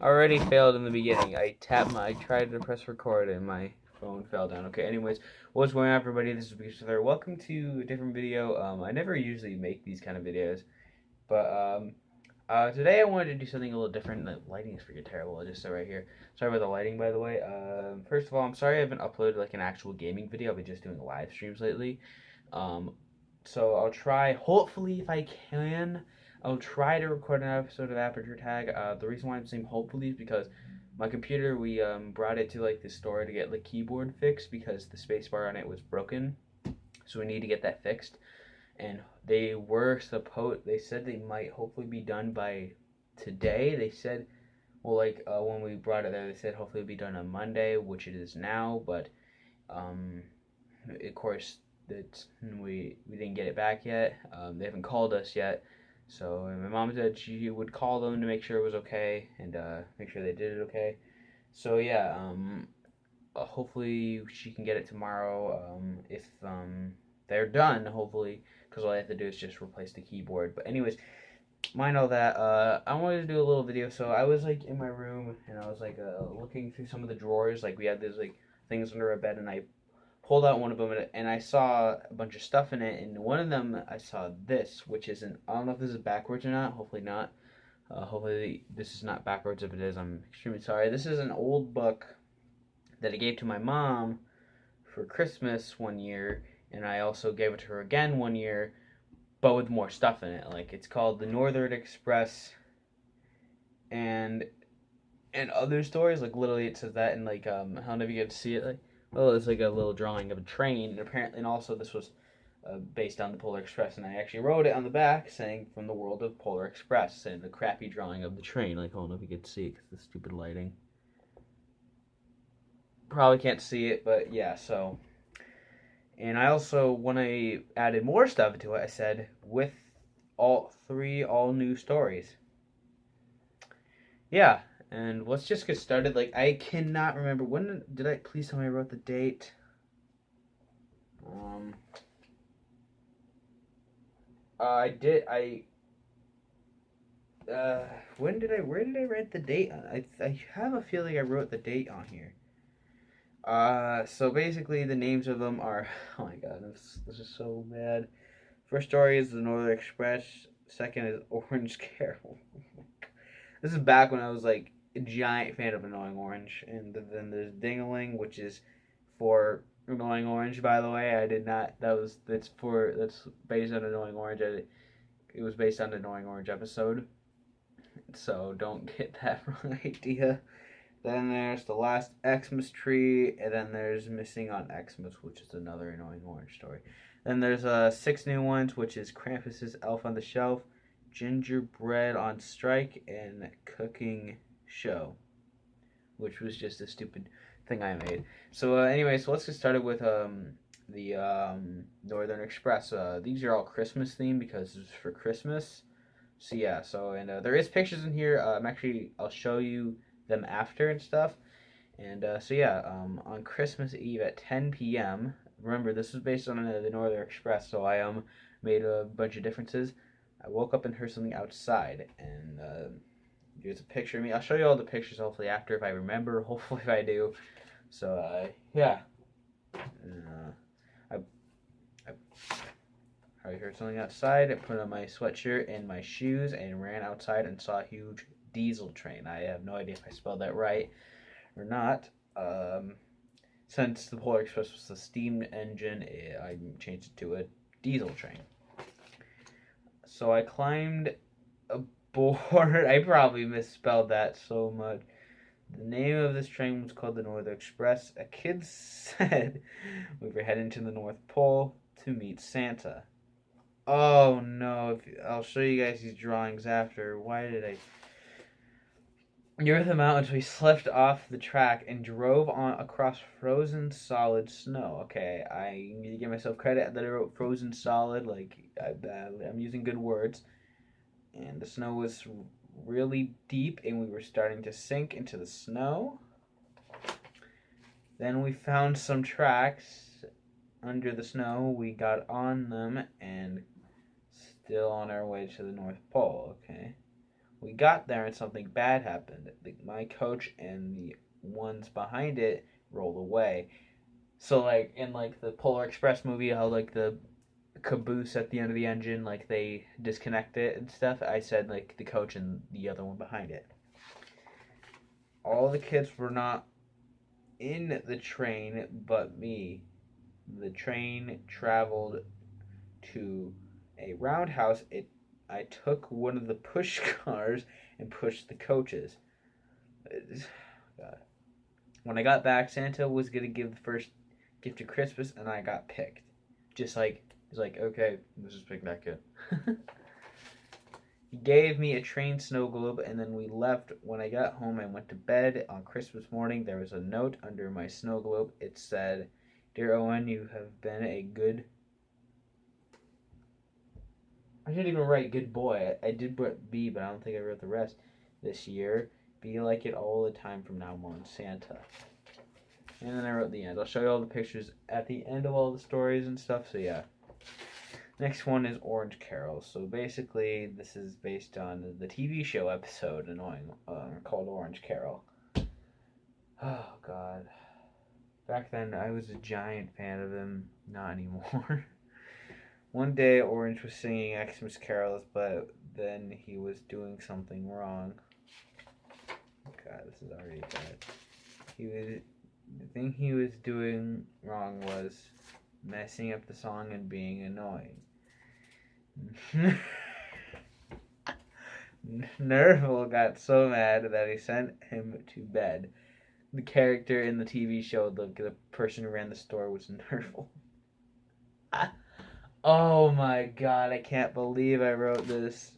already failed in the beginning. I tried to press record and my phone fell down. Okay, anyways, what's going on, everybody? This is Beast there. Welcome to a different video. I never usually make these kind of videos, but today I wanted to do something a little different. The lighting is freaking terrible. I just said right here. Sorry about the lighting, by the way. First of all, I'm sorry I haven't uploaded like an actual gaming video. I've been just doing live streams lately. Um, so I'll try, hopefully, if I can, I'll try to record an episode of Aperture Tag. The reason why I'm saying hopefully is because my computer, we brought it to like the store to get the keyboard fixed because the spacebar on it was broken. So we need to get that fixed. And they said they might hopefully be done by today. They said, well, like when we brought it there, they said hopefully it'll be done on Monday, which it is now. But um, of course, that we didn't get it back yet. They haven't called us yet. So my mom said she would call them to make sure it was okay and make sure they did it okay. So yeah, hopefully she can get it tomorrow. If they're done, hopefully, because all I have to do is just replace the keyboard. But anyways, mind all that. I wanted to do a little video. So I was like in my room and I was like looking through some of the drawers. Like we had these like things under our bed, and I pulled out one of them and I saw a bunch of stuff in it. And one of them I saw this, which isn't. I don't know if this is backwards or not. Hopefully not. Hopefully this is not backwards. If it is, I'm extremely sorry. This is an old book that I gave to my mom for Christmas one year, and I also gave it to her again one year, but with more stuff in it. Like it's called The Northern Express, and other stories. Like literally, it says that, and like I don't know if you get to see it. Like, well, it's like a little drawing of a train, and apparently, and also this was based on the Polar Express, and I actually wrote it on the back saying "From the World of Polar Express," and the crappy drawing of the train. Like I don't know if you get to see it because the stupid lighting. Probably can't see it, but yeah. So, and I also when I added more stuff to it, I said with all new stories. Yeah, and let's just get started. Like I cannot remember when did I. Please tell me I wrote the date. Um, I did. Uh, when did I? Where did I write the date on? I have a feeling I wrote the date on here. So basically the names of them are. Oh my god, this is so bad. First story is the Northern Express. Second is Orange Carol. This is back when I was like a giant fan of Annoying Orange, and then there's Dingaling, which is for Annoying Orange. By the way, I did not. That's based on Annoying Orange. It was based on the Annoying Orange episode, so don't get that wrong idea. Then there's The Last Xmas Tree, and then there's Missing on Xmas, which is another Annoying Orange story. Then there's six new ones, which is Krampus's Elf on the Shelf, Gingerbread on Strike, and Cooking Show, which was just a stupid thing I made. So anyway, so let's get started with the Northern Express. These are all Christmas themed because it's for Christmas. So yeah, so and there is pictures in here. I'll show you them after and stuff. And so yeah, on Christmas Eve at 10 p.m. Remember, this was based on the Northern Express, so I made a bunch of differences. I woke up and heard something outside, and here's a picture of me. I'll show you all the pictures hopefully after if I remember. Hopefully if I do. So yeah, I, I heard something outside. I put on my sweatshirt and my shoes and ran outside and saw a huge diesel train. I have no idea if I spelled that right or not. Since the Polar Express was a steam engine, I changed it to a diesel train. So I climbed aboard. I probably misspelled that so much. The name of this train was called the Northern Express. A kid said we were heading to the North Pole to meet Santa. Oh no, I'll show you guys these drawings after. Why did I... Near the mountains, we slipped off the track and drove on across frozen solid snow. Okay, I need to give myself credit that I wrote frozen solid. Like I'm using good words. And the snow was really deep, and we were starting to sink into the snow. Then we found some tracks under the snow. We got on them and still on our way to the North Pole. Okay. We got there and something bad happened. My coach and the ones behind it rolled away. So like in like the Polar Express movie, how like the caboose at the end of the engine, like they disconnect it and stuff. I said like the coach and the other one behind it. All the kids were not in the train but me. The train traveled to a roundhouse. I took one of the push cars and pushed the coaches. God. When I got back, Santa was gonna give the first gift of Christmas, and I got picked. Just like he's like, okay, let's just pick that kid. He gave me a train snow globe, and then we left. When I got home, I went to bed. On Christmas morning, there was a note under my snow globe. It said, "Dear Owen, you have been a good..." I didn't even write good boy. I did put B, but I don't think I wrote the rest this year. Be like it all the time from now on, Santa. And then I wrote the end. I'll show you all the pictures at the end of all the stories and stuff, so yeah. Next one is Orange Carol. So basically, this is based on the TV show episode called Orange Carol. Oh, God. Back then, I was a giant fan of him. Not anymore. One day, Orange was singing Xmas carols, but then he was doing something wrong. God, this is already bad. The thing he was doing wrong was messing up the song and being annoying. Nerval got so mad that he sent him to bed. The character in the TV show, the person who ran the store, was Nerval. Oh my God, I can't believe I wrote this.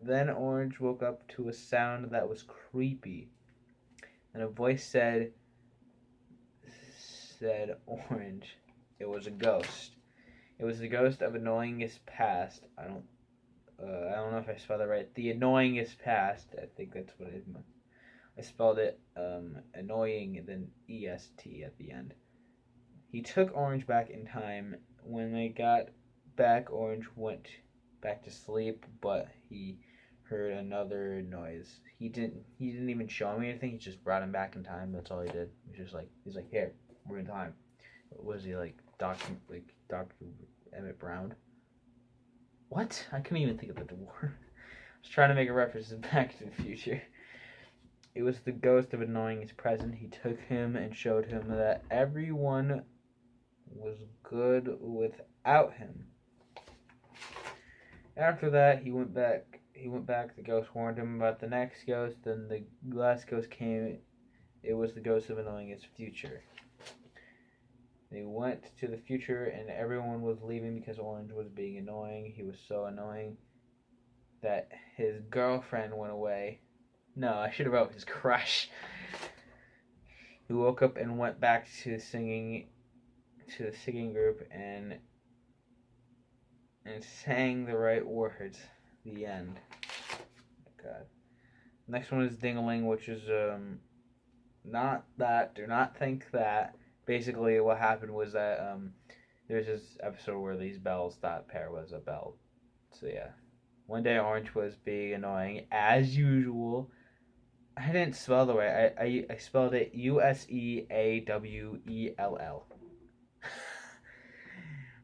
Then Orange woke up to a sound that was creepy. And a voice said Orange. It was a ghost. It was the ghost of annoyingest past. I don't know if I spelled it right. The annoyingest past. I think that's what it meant. I spelled it annoying and then EST at the end. He took Orange back in time. When they got back, Orange went back to sleep, but he heard another noise. He didn't even show me anything. He just brought him back in time. That's all he did. He's like, here, we're in time. Was he like Dr. Emmett Brown? What? I couldn't even think of the dwarf. I was trying to make a reference to Back to the Future. It was the ghost of annoying his present. He took him and showed him that everyone was good without him. After that, he went back. The ghost warned him about the next ghost. Then the last ghost came. It was the ghost of annoying his future. They went to the future, and everyone was leaving because Orange was being annoying. He was so annoying that his girlfriend went away. No, I should have wrote his crush. He woke up and went back to the singing group and sang the right words. The end. God. Next one is Ding-a-ling, which is not that. Do not think that. Basically, what happened was that there's this episode where these bells thought Pear was a bell. So yeah. One day Orange was being annoying as usual. I didn't spell the way. I spelled it Useawell.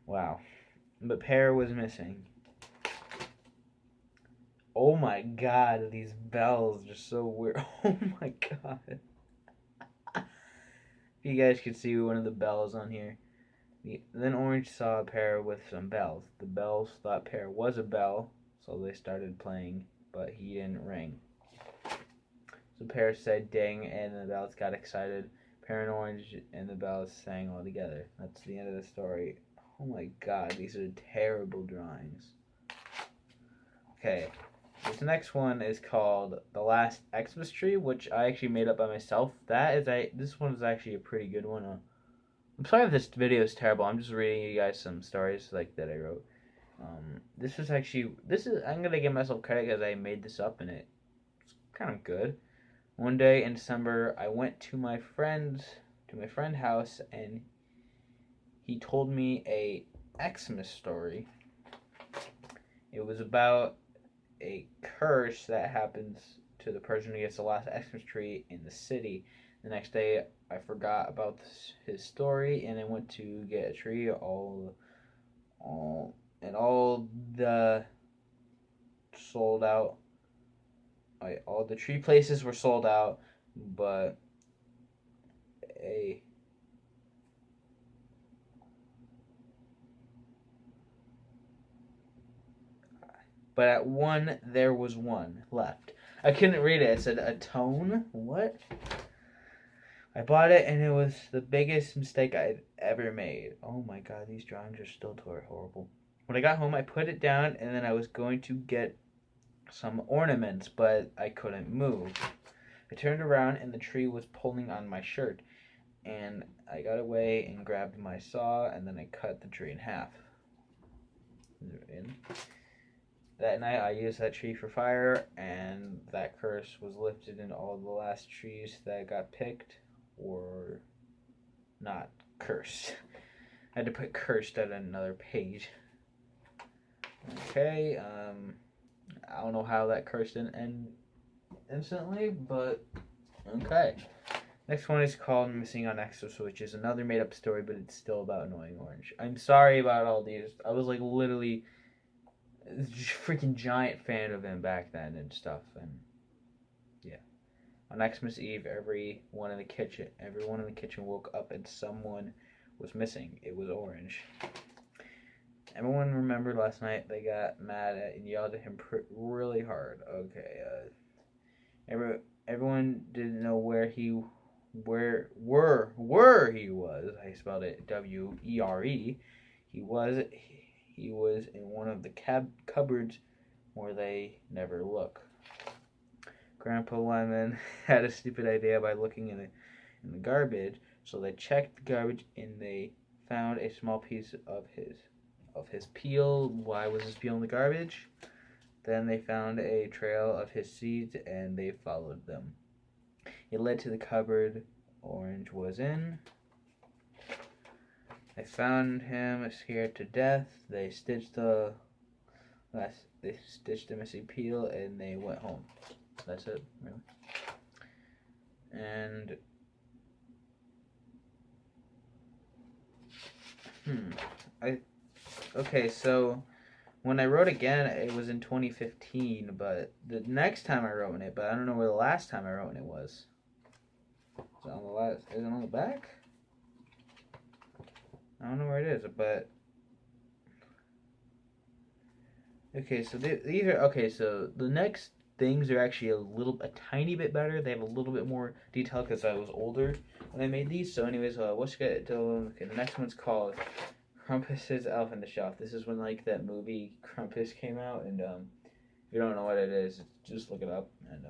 Wow. But Pear was missing. Oh my God, these bells are so weird. Oh my God. If you guys could see one of the bells on here. Then Orange saw a pair with some bells. The bells thought Pear was a bell, so they started playing, but he didn't ring. So Pear said ding, and the bells got excited. Pear and Orange and the bells sang all together. That's the end of the story. Oh my God, these are terrible drawings. Okay, this next one is called The Last Xmas Tree, which I actually made up by myself. This one is actually a pretty good one. I'm sorry if this video is terrible. I'm just reading you guys some stories like that I wrote. I'm gonna give myself credit because I made this up and it's kind of good. One day in December, I went to my friend's house and he told me a Xmas story. It was about a curse that happens to the person who gets the last Xmas tree in the city. The next day, I forgot about his story, and I went to get a tree. All the sold out. All the tree places were sold out, but a but at one there was one left. I couldn't read it. It said atone. What? I bought it and it was the biggest mistake I'd ever made. Oh my god, these drawings are still horrible. When I got home, I put it down and then I was going to get some ornaments, but I couldn't move. I turned around and the tree was pulling on my shirt, and I got away and grabbed my saw and then I cut the tree in half. That night I used that tree for fire, and that curse was lifted in all the last trees that got picked, or not cursed. I had to put cursed at another page. Okay, I don't know how that curse didn't end instantly, but okay. Next one is called Missing on Xmas, which is another made up story, but it's still about Annoying Orange. I'm sorry about all these. I was like literally a freaking giant fan of him back then and stuff, and yeah. On Xmas Eve, everyone in the kitchen woke up and someone was missing. It was Orange. Everyone remembered last night they got mad at and yelled at him really hard. Okay, everyone didn't know where he was. I spelled it W-E-R-E. He was in one of the cupboards where they never look. Grandpa Lemon had a stupid idea by looking in the garbage, so they checked the garbage and they found a small piece of his peel. Why was his peel in the garbage? Then they found a trail of his seeds and they followed them. It led to the cupboard Orange was in. They found him scared to death. They stitched the missing peel and they went home. That's it, really. And okay, so when I wrote again, it was in 2015, but the next time I wrote in it, but I don't know where the last time I wrote in it was. Is it on the back? I don't know where it is, but okay, so these are okay, so the next things are actually a tiny bit better. They have a little bit more detail because I was older when I made these. So anyways, let's get to okay, the next one's called Krampus's Elf on the Shelf. This is when like that movie Krampus came out, and if you don't know what it is, just look it up. And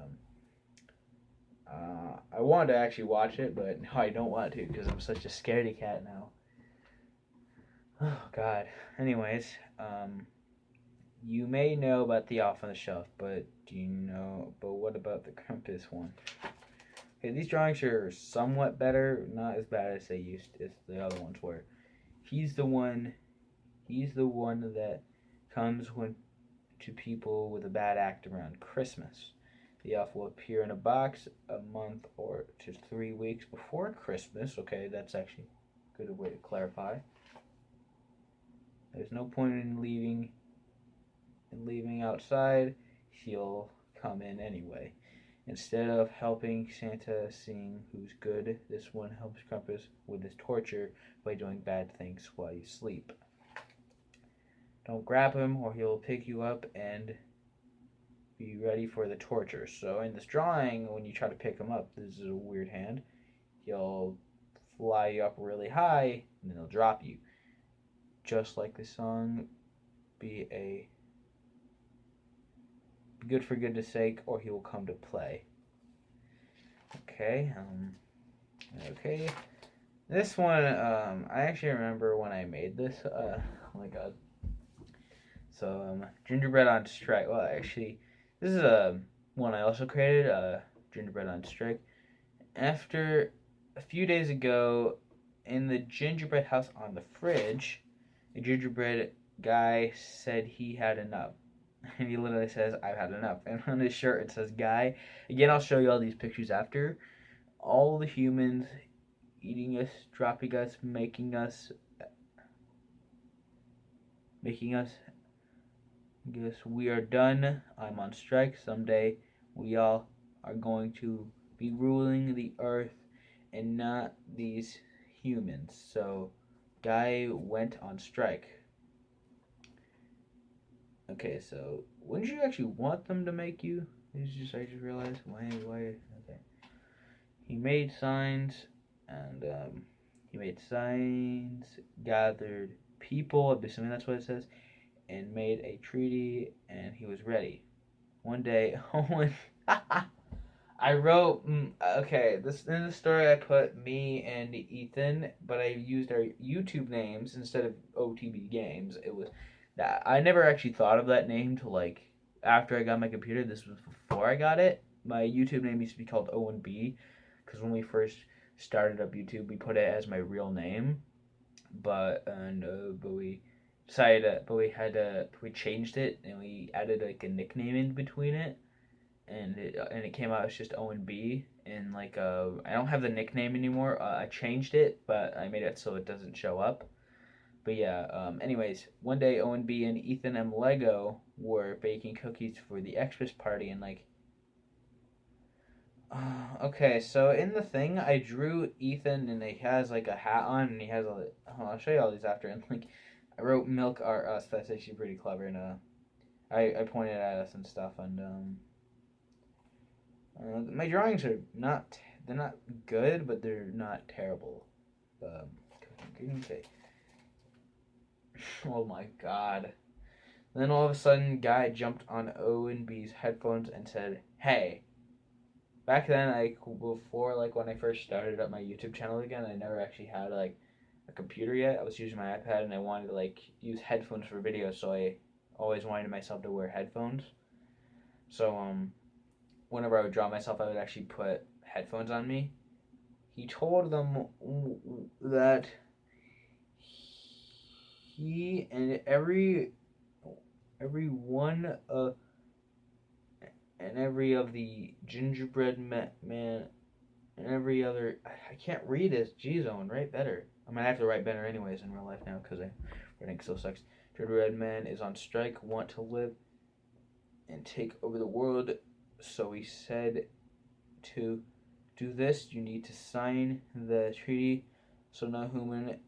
I wanted to actually watch it, but now I don't want to because I'm such a scaredy cat now. Oh God. Anyways, you may know about the Elf on the Shelf, but what about the Krampus one? Okay, these drawings are somewhat better, not as bad as the other ones were. He's the one that comes to people with a bad act around Christmas. The elf will appear in a box a month or to 3 weeks before Christmas. Okay, that's actually a good way to clarify. There's no point in leaving outside. He'll come in anyway. Instead of helping Santa seeing who's good, this one helps Krampus with his torture by doing bad things while you sleep. Don't grab him or he'll pick you up and be ready for the torture. So in this drawing, when you try to pick him up, this is a weird hand. He'll fly you up really high and then he'll drop you. Just like the song, be good for goodness sake, or he will come to play. Okay, okay. This one, I actually remember when I made this. Oh my god. So, Gingerbread on Strike. Well, actually, this is one I also created. Gingerbread on Strike. After a few days ago, in the gingerbread house on the fridge, a gingerbread guy said he had enough. And he literally says, "I've had enough." And on his shirt it says "Guy." Again, I'll show you all these pictures after. All the humans eating us, dropping us, making us. Guess we are done. I'm on strike. Someday we all are going to be ruling the earth and not these humans. So, Guy went on strike. Okay, so wouldn't you actually want them to make you? I just realized why. Okay, he made signs, and he made signs, gathered people. I'm assuming that's what it says, and made a treaty, and he was ready. One day, Owen. I wrote. Okay, this in the story I put me and Ethan, but I used our YouTube names instead of OTB Games. It was that I never actually thought of that name till like after I got my computer. This was before I got it. My YouTube name used to be called Owen B, because when we first started up YouTube, we put it as my real name, but we decided, we changed it and we added like a nickname in between it, and it came out as just Owen B. And like I don't have the nickname anymore. I changed it, but I made it so it doesn't show up. But yeah. Anyways, one day Owen B and Ethan M Lego were baking cookies for the Xmas party, and like. Okay, so in the thing, I drew Ethan, and he has like a hat on, and he has a. I'll show you all these after. And like, I wrote "Milk are us." That's actually pretty clever, and I pointed at us and stuff, and my drawings are not. They're not good, but they're not terrible. Okay. Oh my god. Then all of a sudden, Guy jumped on Owen B's headphones and said, "Hey." Back then, before like when I first started up my YouTube channel again, I never actually had like a computer yet. I was using my iPad, and I wanted to like use headphones for video, so I always wanted myself to wear headphones. So whenever I would draw myself, I would actually put headphones on me. He told them that he and every one of and every of the gingerbread man and every other. I can't read this. Geez, Owen, write better. I mean, I have to write better anyways in real life now because writing so sucks. Gingerbread man is on strike, want to live and take over the world. So he said, to do this, you need to sign the treaty. So no human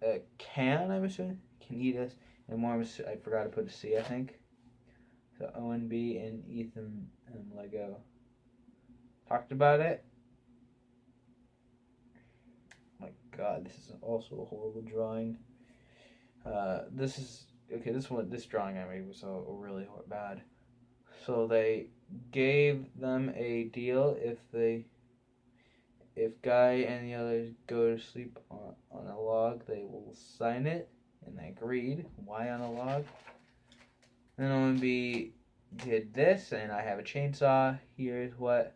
I'm assuming, can eat us. And more, I forgot to put a C, I think. So Owen B and Ethan and Lego talked about it. My god, this is also a horrible drawing. This drawing I made was really bad. So they gave them a deal if Guy and the others go to sleep on a log, they will sign it, and they agreed. Why on a log? Then Owen B did this, and I have a chainsaw. Here's what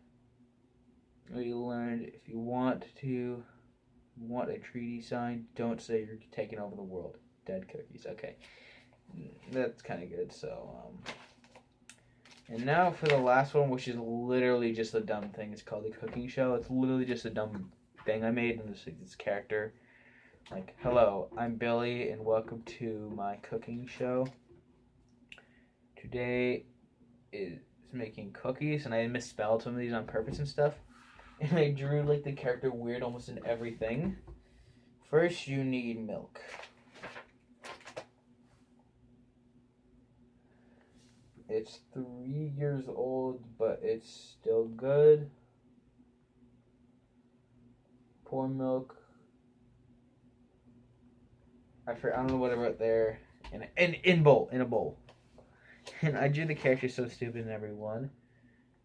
we learned. If you want a treaty signed, don't say you're taking over the world. Dead cookies. Okay, that's kind of good. So and now for the last one, which is literally just a dumb thing. It's called The Cooking Show. It's literally just a dumb thing I made, and this character. Like, hello, I'm Billy, and welcome to my cooking show. Today is making cookies, and I misspelled some of these on purpose and stuff. And I drew like the character weird almost in everything. First, you need milk. It's 3 years old, but it's still good. Pour milk. I don't know what I wrote there. In a bowl. And I drew the character so stupid in every one.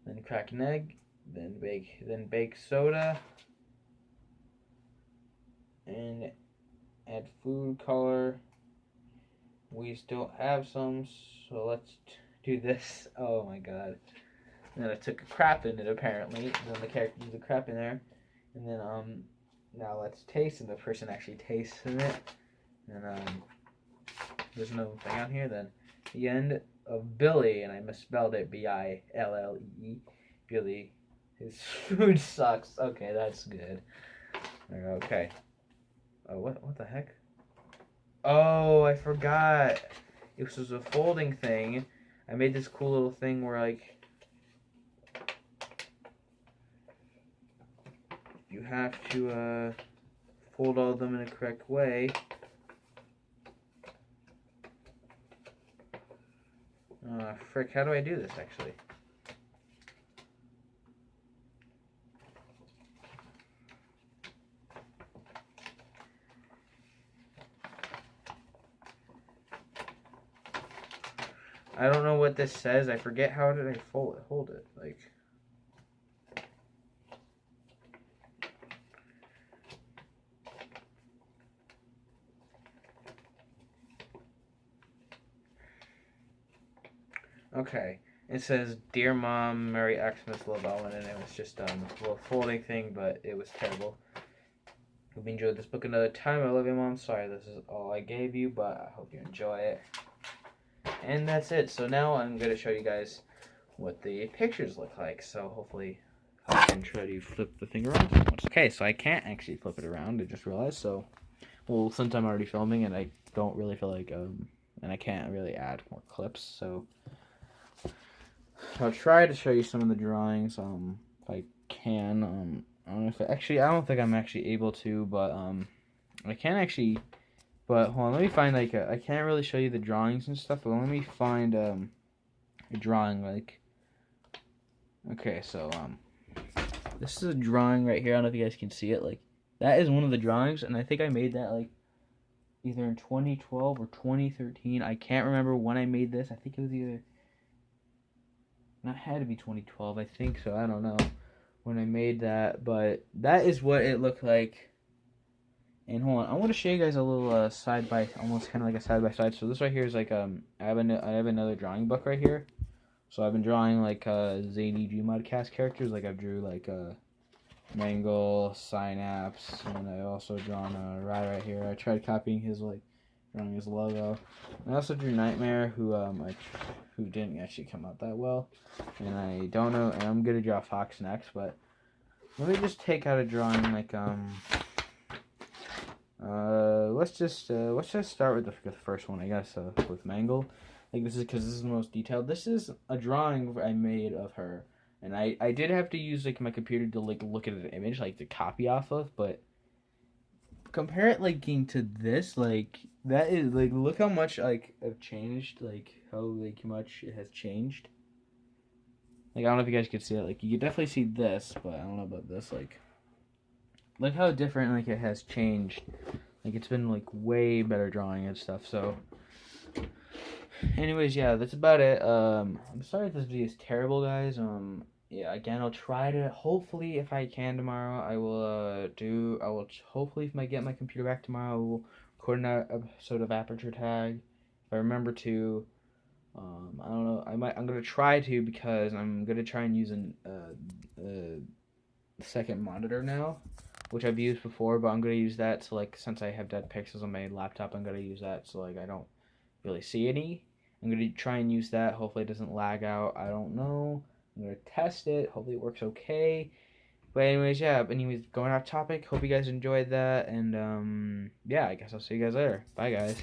Then crack an egg. Then bake soda. And add food color. We still have some, so let's do this. Oh my god. And then I took a crap in it apparently. Then the character did the crap in there. And then now let's taste, and the person actually tastes in it. And there's no thing on here. Then the end of Billy, and I misspelled it Billee. Billy. His food sucks. Okay, that's good. Okay. Oh, what the heck? Oh, I forgot. This was a folding thing. I made this cool little thing where, like, you have to fold all of them in a correct way. Frick, how do I do this, actually? I don't know what this says. I forget how did I hold it. Like, okay. It says, "Dear Mom, Merry Xmas, love Owen," and it was just a little folding thing, but it was terrible. Hope you enjoyed this book another time. I love you, Mom. Sorry this is all I gave you, but I hope you enjoy it. And that's it. So now I'm going to show you guys what the pictures look like. So hopefully I can try to flip the thing around. Okay, so I can't actually flip it around. I just realized. So, well, since I'm already filming and I don't really feel like, and I can't really add more clips. So I'll try to show you some of the drawings, if I can. I don't know if I don't think I'm actually able to, but I can actually. But hold on, let me find like I can't really show you the drawings and stuff. But let me find a drawing like. Okay, so this is a drawing right here. I don't know if you guys can see it. Like that is one of the drawings, and I think I made that like either in 2012 or 2013. I can't remember when I made this. I think it was either. That had to be 2012. I think so. I don't know when I made that, but that is what it looked like. And hold on, I want to show you guys a little almost kind of like a side by side. So this right here is like I have another drawing book right here. So I've been drawing like Zany Gmodcast characters. Like I drew like Mangle, Synapse, and I also drawn Rai right here. I tried copying his drawing his logo. I also drew Nightmare, who didn't actually come out that well, and I don't know. And I'm gonna draw Fox next, but let me just take out a drawing like let's just start with the first one, I guess, with Mangle. Like this is because this is the most detailed. This is a drawing I made of her, and I did have to use like my computer to like look at the image like to copy off of, but compare it like to this, like that is like look how much like I've changed, like how like much it has changed. Like I don't know if you guys could see it. Like you could definitely see this, but I don't know about this. Like look how different like it has changed. Like it's been like way better drawing and stuff. So anyways, yeah, that's about it. I'm sorry if this video is terrible, guys. Yeah, again, I'll try to, hopefully, if I can tomorrow, I will hopefully, if I get my computer back tomorrow, I will record an episode of Aperture Tag. If I remember to, I don't know, I'm going to try to, because I'm going to try and use a second monitor now, which I've used before, but I'm going to use that to, like, since I have dead pixels on my laptop, I'm going to use that so, like, I don't really see any. I'm going to try and use that. Hopefully it doesn't lag out. I don't know. I'm going to test it. Hopefully it works okay. But anyways, yeah. Anyways, going off topic. Hope you guys enjoyed that. And, yeah, I guess I'll see you guys later. Bye, guys.